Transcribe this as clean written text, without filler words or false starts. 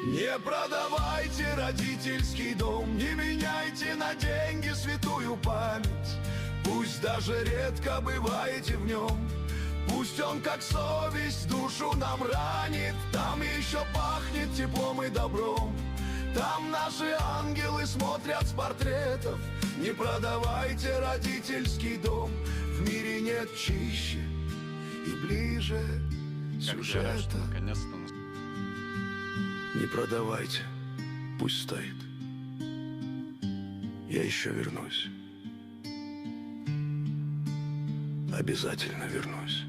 Не продавайте родительский дом, не меняйте на деньги святую память. Пусть даже редко бываете в нем, пусть он как совесть душу нам ранит. Там еще пахнет теплом и добром, там наши ангелы смотрят с портретов. Не продавайте родительский дом, в мире нет чище и ближе сюжета. Наконец-то. Не продавайте, пусть стоит. Я еще вернусь. Обязательно вернусь.